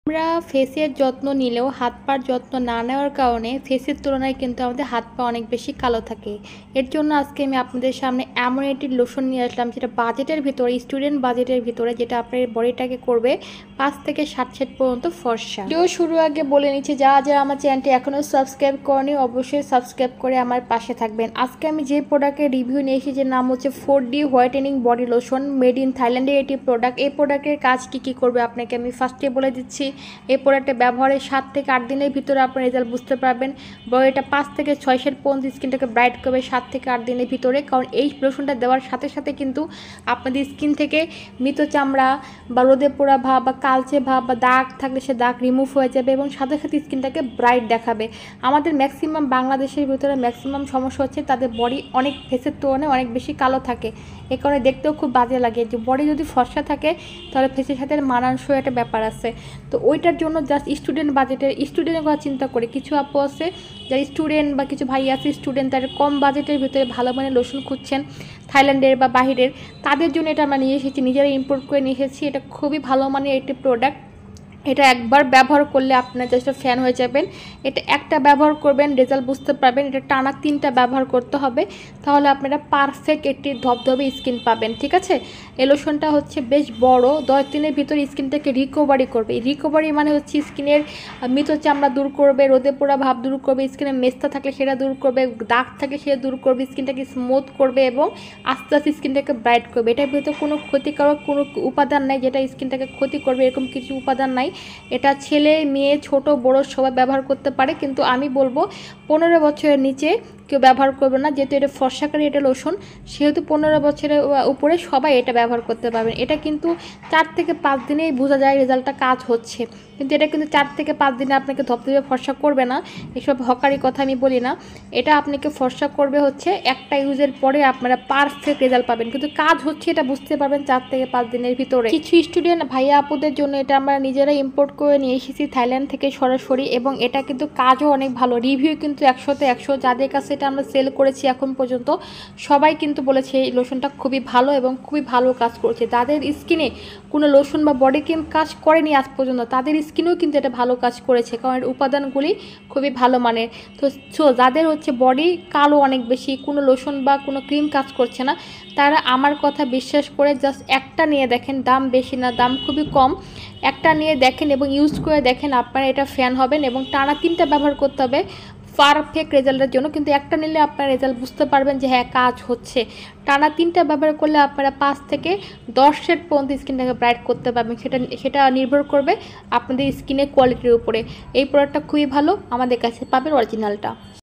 আমরা ফেসের যত্ন নিলেও হাত পার যত্ন না নেওয়ার কারণে ফেসের তুলনায় কিন্তু আমাদের হাত পা অনেক বেশি কালো থাকে। এর জন্য আজকে আমি আপনাদের সামনে এমন একটি লোশন নিয়ে আসলাম যেটা বাজেটের ভিতরে, স্টুডেন্ট বাজেটের ভিতরে, যেটা আপনার বডিটাকে করবে 5 থেকে 7 সেট পর্যন্ত ফর্সা। ভিডিও শুরু আগে বলে নিচ্ছি, যারা আমার চ্যানেলটি এখনও সাবস্ক্রাইব করেনি অবশ্যই সাবস্ক্রাইব করে আমার পাশে থাকবেন। আজকে আমি যে প্রোডাক্টের রিভিউ নিয়ে এসেছি নাম হচ্ছে 4D whitening body lotion, made in থাইল্যান্ডের এটি প্রোডাক্ট। এই প্রোডাক্টের কাজ কী করবে আপনাকে আমি ফার্স্টে বলে দিচ্ছি। এই প্রোডাক্টটা ব্যবহারের 7 থেকে 8 দিনের ভিতরে আপনার রেজাল্ট বুঝতে পারবেন। বডিটা 5 থেকে 6 সেট পর্যন্ত স্কিনটাকে ব্রাইট করবে 7 থেকে 8 দিনের ভিতরে। কারণ এই লোশনটা দেওয়ার সাথে সাথে কিন্তু আপনাদের স্কিন থেকে মৃত চামড়া বা রোদে পোড়া ভাব বা কালচে ভাব বা দাগ থাকলে সে দাগ রিমুভ হয়ে যাবে এবং সাথে সাথে স্কিনটাকে ব্রাইট দেখাবে। আমাদের ম্যাক্সিমাম বাংলাদেশের ভিতরে ম্যাক্সিমাম সমস্যা হচ্ছে তাদের বডি অনেক ফেসের তুলনায় অনেক বেশি কালো থাকে। এ কারণে দেখতেও খুব বাজে লাগে। যে বডি যদি ফর্সা থাকে তাহলে ফেসের সাথে মানানসই একটা ব্যাপার আছে। তো ওইটার জন্য জাস্ট স্টুডেন্ট বাজেটের, স্টুডেন্টের কথা চিন্তা করে কিছু আপু আছে যারা স্টুডেন্ট বা কিছু ভাই আছে স্টুডেন্ট, তাদের কম বাজেটের ভিতরে ভালো মানের লোশন খুঁজছেন থাইল্যান্ডের বা বাহিরের, তাদের জন্য এটা আমরা নিয়ে এসেছি, নিজেরা ইম্পোর্ট করে নিয়ে এসেছি। এটা খুবই ভালো মানের একটি প্রোডাক্ট। এটা একবার ব্যবহার করলে আপনার জাস্ট ফ্যান হয়ে যাবেন। এটা একটা ব্যবহার করবেন, রেজাল্ট বুঝতে পারবেন। এটা টানা 3টা ব্যবহার করতে হবে, তাহলে আপনারা পারফেক্ট একটি ধবধবে স্কিন পাবেন। ঠিক আছে, এই লোশনটা হচ্ছে বেশ বড়, 10 দিনের ভিতরে স্কিনটাকে রিকভারি করবে। রিকভারি মানে হচ্ছে স্কিনের মৃত চামড়া দূর করবে, রোদে পোড়া ভাব দূর করবে, স্কিনে মেস্তা থাকলে সেটা দূর করবে, দাগ থাকলে সেটা দূর করবে, স্কিনটাকে স্মুথ করবে এবং আস্তে আস্তে স্কিনটাকে ব্রাইট করবে। এটার ভিতরে কোনো ক্ষতিকারক কোনো উপাদান নাই যেটা স্কিনটাকে ক্ষতি করবে, এরকম কিছু উপাদান নাই। এটা ছেলে মেয়ে ছোট বড় সবাই ব্যবহার করতে পারে, কিন্তু আমি বলবো 15 বছরের নিচে কেউ ব্যবহার করবে না। যেহেতু এটা ফর্সাকারী এটা লোশন, সেহেতু 15 বছরের উপরে সবাই এটা ব্যবহার করতে পারবেন। এটা কিন্তু 4 থেকে 5 দিনেই বোঝা যায় রেজাল্টটা কাজ হচ্ছে, কিন্তু এটা কিন্তু 4 থেকে 5 দিনে আপনাকে ধবধবে ফর্সা করবে না। এসব হকারি কথা আমি বলি না। এটা আপনাকে ফর্সা করবে হচ্ছে একটা ইউজের পরে আপনারা পারফেক্ট রেজাল্ট পাবেন, কিন্তু কাজ হচ্ছে এটা বুঝতে পারবেন 4 থেকে 5 দিনের ভিতরে। কিছু স্টুডেন্ট ভাইয়া আপুদের জন্য এটা আমরা নিজেরা ইম্পোর্ট করে নিয়ে এসেছি থাইল্যান্ড থেকে সরাসরি, এবং এটা কিন্তু কাজও অনেক ভালো। রিভিউ কিন্তু 100তে 100। যাদের কাছে এটা আমরা সেল করেছি এখন পর্যন্ত সবাই কিন্তু বলেছে এই লোশনটা খুবই ভালো এবং খুবই ভালো কাজ করছে। যাদের স্কিনে কোনো লোশন বা বডি ক্রিম কাজ করেনি আজ পর্যন্ত, তাদের স্কিনেও কিন্তু এটা ভালো কাজ করেছে, কারণ এর উপাদানগুলি খুবই ভালো মানের। তো যাদের হচ্ছে বডি কালো অনেক বেশি, কোনো লোশন বা কোনো ক্রিম কাজ করছে না, তারা আমার কথা বিশ্বাস করে জাস্ট একটা নিয়ে দেখেন, দাম বেশি না, দাম খুবই কম। একটা নিয়ে দেখেন এবং ইউজ করে দেখেন, আপনারা এটা ফ্যান হবেন। এবং টানা 3টা ব্যবহার করতে হবে পারফেক্ট রেজাল্টের জন্য, কিন্তু একটা নিলে আপনারা রেজাল্ট বুঝতে পারবেন যে হ্যাঁ কাজ হচ্ছে। টানা 3টা ব্যবহার করলে আপনারা 5 থেকে 10 সেট পর্যন্ত স্কিনটাকে ব্রাইট করতে পারবেন। সেটা নির্ভর করবে আপনাদের স্কিনের কোয়ালিটির উপরে। এই প্রোডাক্টটা খুবই ভালো, আমাদের কাছে পাবেন অরিজিনালটা।